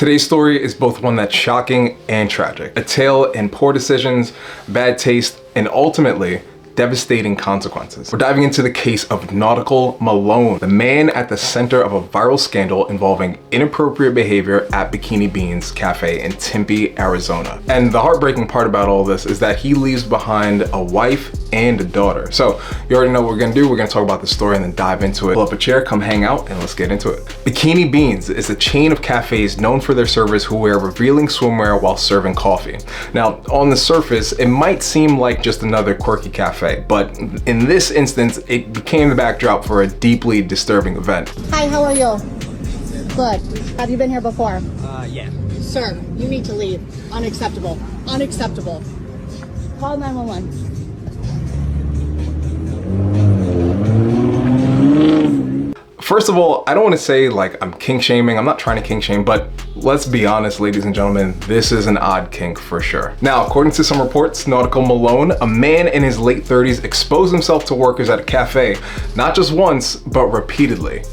Today's story is both one that's shocking and tragic. A tale in poor decisions, bad taste, and ultimately, devastating consequences. We're diving into the case of Nautica Malone, the man at the center of a viral scandal involving inappropriate behavior at Bikini Beans cafe in Tempe, Arizona. And the heartbreaking part about all this is that he leaves behind a wife and a daughter. So you already know what we're gonna do. We're gonna talk about the story and then dive into it. Pull up a chair, come hang out, and let's get into it. Bikini Beans is a chain of cafes known for their servers who wear revealing swimwear while serving coffee. Now, on the surface, it might seem like just another quirky cafe, but in this instance, it became the backdrop for a deeply disturbing event. Hi, how are you? Good. Have you been here before? Yeah. Sir, you need to leave. Unacceptable. Unacceptable. Call 911. First of all, I don't want to say like I'm kink shaming. I'm not trying to kink shame, but let's be honest, ladies and gentlemen, this is an odd kink for sure. Now, according to some reports, Nautica Malone, a man in his late 30s, exposed himself to workers at a cafe, not just once, but repeatedly.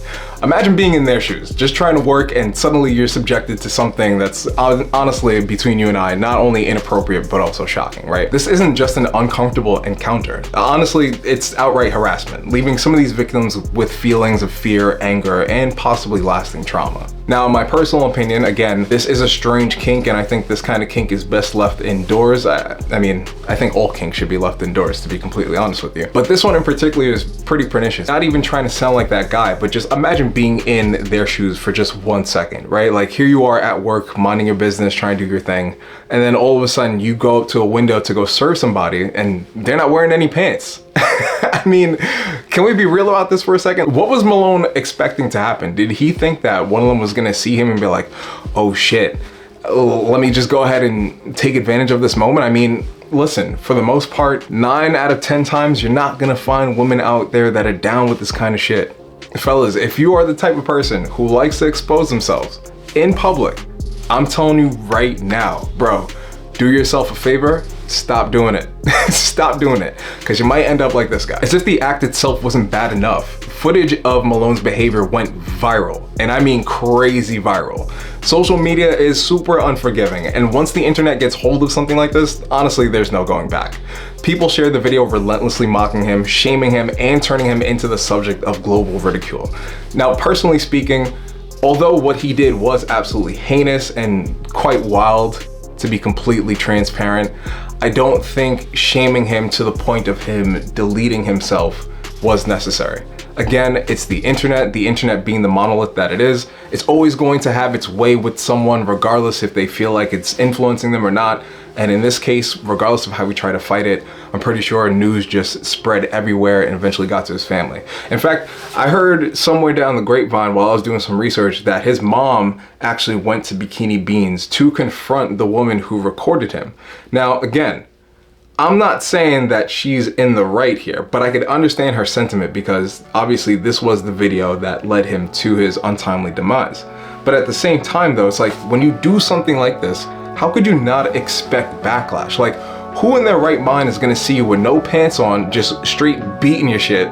Imagine being in their shoes, just trying to work, and suddenly you're subjected to something that's honestly, between you and I, not only inappropriate, but also shocking, right? This isn't just an uncomfortable encounter. Honestly, it's outright harassment, leaving some of these victims with feelings of fear, anger, and possibly lasting trauma. Now, in my personal opinion, again, this is a strange kink, and I think this kind of kink is best left indoors. I mean, I think all kinks should be left indoors, to be completely honest with you. But this one in particular is pretty pernicious. Not even trying to sound like that guy, but just imagine being in their shoes for just 1 second, right? Like here you are at work, minding your business, trying to do your thing, and then all of a sudden you go up to a window to go serve somebody and they're not wearing any pants. I mean, can we be real about this for a second? What was Malone expecting to happen? Did he think that one of them was gonna see him and be like, oh shit, let me just go ahead and take advantage of this moment? I mean, listen, for the most part, 9 out of 10 times, you're not gonna find women out there that are down with this kind of shit. Fellas, if you are the type of person who likes to expose themselves in public, I'm telling you right now, bro, do yourself a favor, stop doing it. Stop doing it, because you might end up like this guy. As if the act itself wasn't bad enough, footage of Malone's behavior went viral, and I mean crazy viral. Social media is super unforgiving, and once the internet gets hold of something like this, honestly, there's no going back. People shared the video relentlessly mocking him, shaming him, and turning him into the subject of global ridicule. Now, personally speaking, although what he did was absolutely heinous and quite wild, to be completely transparent, I don't think shaming him to the point of him deleting himself was necessary. Again, it's the internet being the monolith that it is. It's always going to have its way with someone regardless if they feel like it's influencing them or not. And in this case, regardless of how we try to fight it, I'm pretty sure news just spread everywhere and eventually got to his family. In fact, I heard somewhere down the grapevine while I was doing some research that his mom actually went to Bikini Beans to confront the woman who recorded him. Now, again, I'm not saying that she's in the right here, but I could understand her sentiment because obviously this was the video that led him to his untimely demise. But at the same time though, it's like when you do something like this, how could you not expect backlash? Like, who in their right mind is gonna see you with no pants on, just straight beating your shit,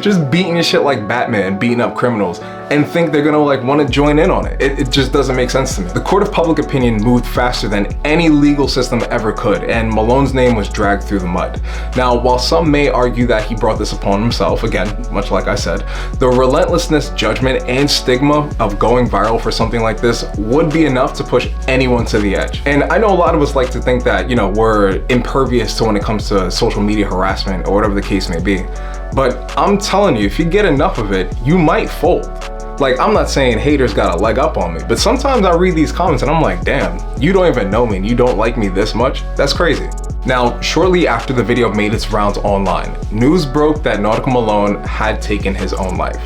just beating your shit like Batman, beating up criminals, and think they're gonna like wanna join in on it? It just doesn't make sense to me. The court of public opinion moved faster than any legal system ever could, and Malone's name was dragged through the mud. Now, while some may argue that he brought this upon himself, again, much like I said, the relentlessness, judgment, and stigma of going viral for something like this would be enough to push anyone to the edge. And I know a lot of us like to think that, you know, we're impervious to when it comes to social media harassment or whatever the case may be. But I'm telling you, if you get enough of it, you might fold. Like, I'm not saying haters got a leg up on me, but sometimes I read these comments and I'm like, damn, you don't even know me and you don't like me this much? That's crazy. Now, shortly after the video made its rounds online, news broke that Nautica Malone had taken his own life.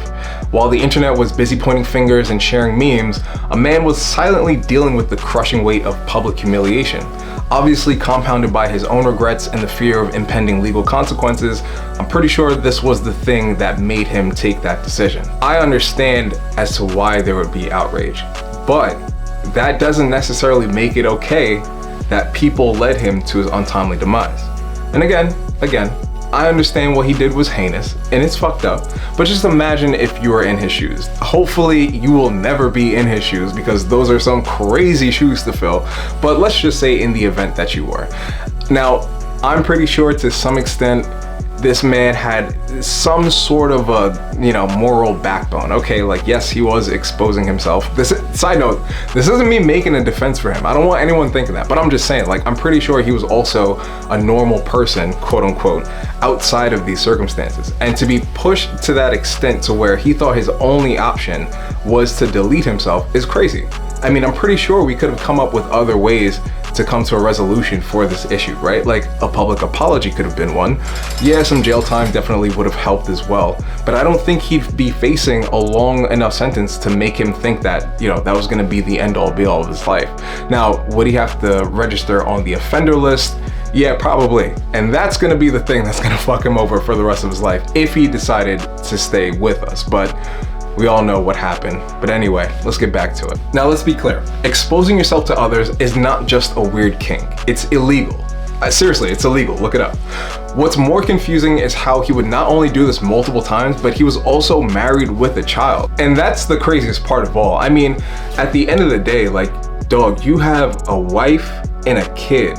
While the internet was busy pointing fingers and sharing memes, a man was silently dealing with the crushing weight of public humiliation. Obviously compounded by his own regrets and the fear of impending legal consequences, I'm pretty sure this was the thing that made him take that decision. I understand as to why there would be outrage, but that doesn't necessarily make it okay that people led him to his untimely demise. And again, I understand what he did was heinous and it's fucked up, but just imagine if you were in his shoes. Hopefully you will never be in his shoes, because those are some crazy shoes to fill, but let's just say in the event that you were. Now, I'm pretty sure to some extent this man had some sort of a, moral backbone. Okay, like, yes, he was exposing himself. Side note, this isn't me making a defense for him. I don't want anyone thinking that, but I'm just saying, like, I'm pretty sure he was also a normal person, quote unquote, outside of these circumstances. And to be pushed to that extent to where he thought his only option was to delete himself is crazy. I mean, I'm pretty sure we could have come up with other ways to come to a resolution for this issue, right? Like a public apology could have been one. Yeah, some jail time definitely would have helped as well, but I don't think he'd be facing a long enough sentence to make him think that, that was gonna be the end all be all of his life. Now, would he have to register on the offender list? Yeah, probably. And that's gonna be the thing that's gonna fuck him over for the rest of his life if he decided to stay with us. But we all know what happened. But anyway, let's get back to it. Now, let's be clear. Exposing yourself to others is not just a weird kink. It's illegal. Seriously, it's illegal. Look it up. What's more confusing is how he would not only do this multiple times, but he was also married with a child. And that's the craziest part of all. I mean, at the end of the day, like, dog, you have a wife and a kid.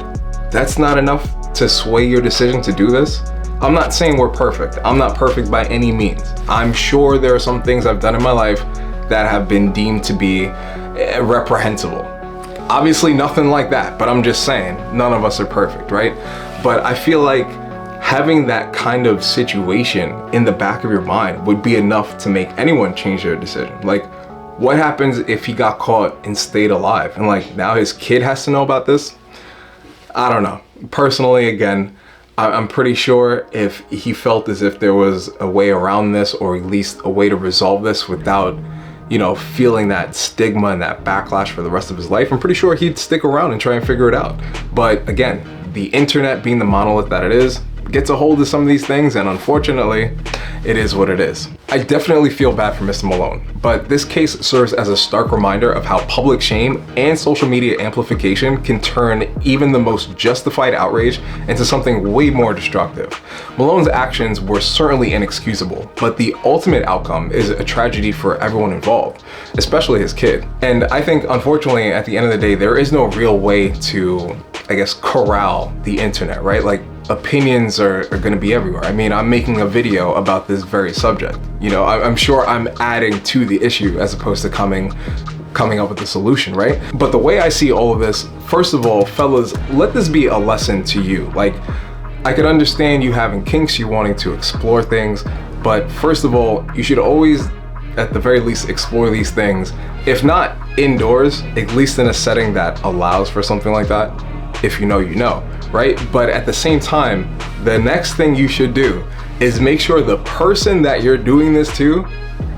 That's not enough to sway your decision to do this? I'm not saying we're perfect. I'm not perfect by any means. I'm sure there are some things I've done in my life that have been deemed to be reprehensible. Obviously nothing like that, but I'm just saying, none of us are perfect, right? But I feel like having that kind of situation in the back of your mind would be enough to make anyone change their decision. Like, what happens if he got caught and stayed alive? And like, now his kid has to know about this? I don't know. Personally, again, I'm pretty sure if he felt as if there was a way around this, or at least a way to resolve this without, feeling that stigma and that backlash for the rest of his life, I'm pretty sure he'd stick around and try and figure it out. But again, the internet being the monolith that it is, gets a hold of some of these things, and unfortunately, it is what it is. I definitely feel bad for Mr. Malone, but this case serves as a stark reminder of how public shame and social media amplification can turn even the most justified outrage into something way more destructive. Malone's actions were certainly inexcusable, but the ultimate outcome is a tragedy for everyone involved, especially his kid. And I think, unfortunately, at the end of the day, there is no real way to, corral the internet, right? Like, opinions are going to be everywhere. I mean, I'm making a video about this very subject. I'm sure I'm adding to the issue as opposed to coming up with a solution, right? But the way I see all of this, first of all, fellas, let this be a lesson to you. Like, I could understand you having kinks, you wanting to explore things, but first of all, you should always, at the very least, explore these things. If not indoors, at least in a setting that allows for something like that. If you know, you know, right? But at the same time, the next thing you should do is make sure the person that you're doing this to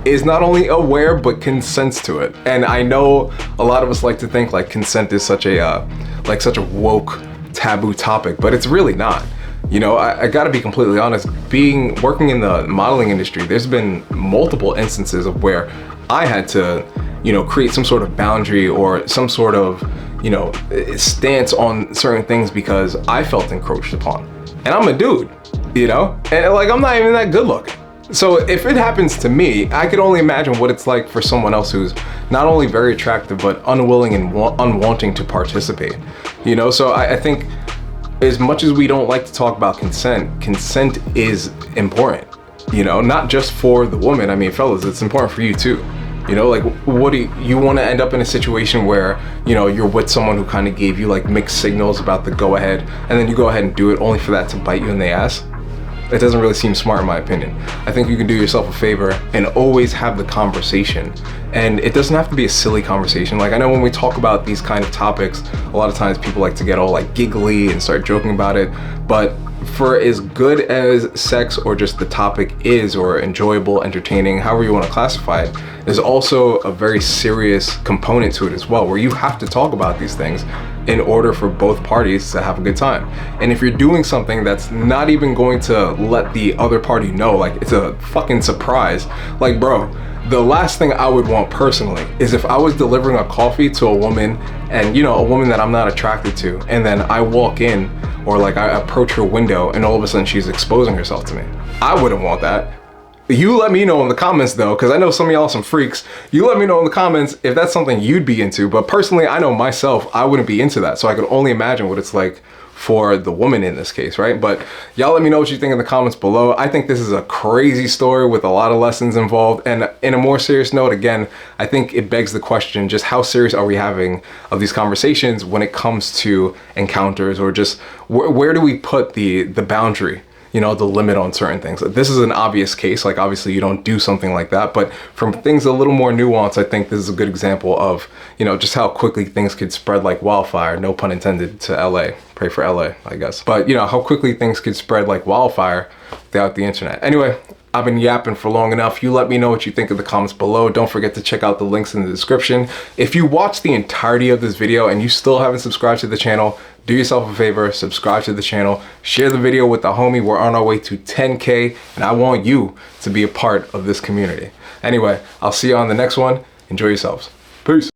is not only aware, but consents to it. And I know a lot of us like to think like consent is such a woke, taboo topic, but it's really not. I gotta be completely honest, working in the modeling industry, there's been multiple instances of where I had to, create some sort of boundary or some sort of, stance on certain things because I felt encroached upon. And I'm a dude, and like, I'm not even that good looking. So if it happens to me, I could only imagine what it's like for someone else who's not only very attractive, but unwilling and unwanting to participate, So I think as much as we don't like to talk about consent is important, not just for the woman. I mean, fellas, it's important for you too. Like, what do you want to end up in a situation where, you're with someone who kind of gave you like mixed signals about the go ahead, and then you go ahead and do it only for that to bite you in the ass? It doesn't really seem smart in my opinion. I think you can do yourself a favor and always have the conversation. And it doesn't have to be a silly conversation. Like, I know when we talk about these kind of topics, a lot of times people like to get all like giggly and start joking about it, but for as good as sex or just the topic is, or enjoyable, entertaining, however you want to classify it, there's also a very serious component to it as well, where you have to talk about these things in order for both parties to have a good time. And if you're doing something that's not even going to let the other party know, like it's a fucking surprise, like, bro, The last thing I would want personally is if I was delivering a coffee to a woman, and you know, a woman that I'm not attracted to, and then I walk in or like I approach her window and all of a sudden she's exposing herself to me. I wouldn't want that. You let me know in the comments though, because I know some of y'all some freaks. You let me know in the comments if that's something you'd be into, but personally, I know myself, I wouldn't be into that. So I could only imagine what it's like for the woman in this case, right? But y'all let me know what you think in the comments below. I think this is a crazy story with a lot of lessons involved. And in a more serious note, again, I think it begs the question, just how serious are we having of these conversations when it comes to encounters, or just where do we put the boundary? You know, the limit on certain things. This is an obvious case, like obviously you don't do something like that, but from things a little more nuanced, I think this is a good example of, you know, just how quickly things could spread like wildfire, no pun intended, to LA. Pray for LA, I guess. But you know, how quickly things could spread like wildfire without the internet. Anyway, I've been yapping for long enough. You let me know what you think in the comments below. Don't forget to check out the links in the description. If you watched the entirety of this video and you still haven't subscribed to the channel, do yourself a favor, subscribe to the channel, share the video with the homie. We're on our way to 10K and I want you to be a part of this community. Anyway, I'll see you on the next one. Enjoy yourselves. Peace.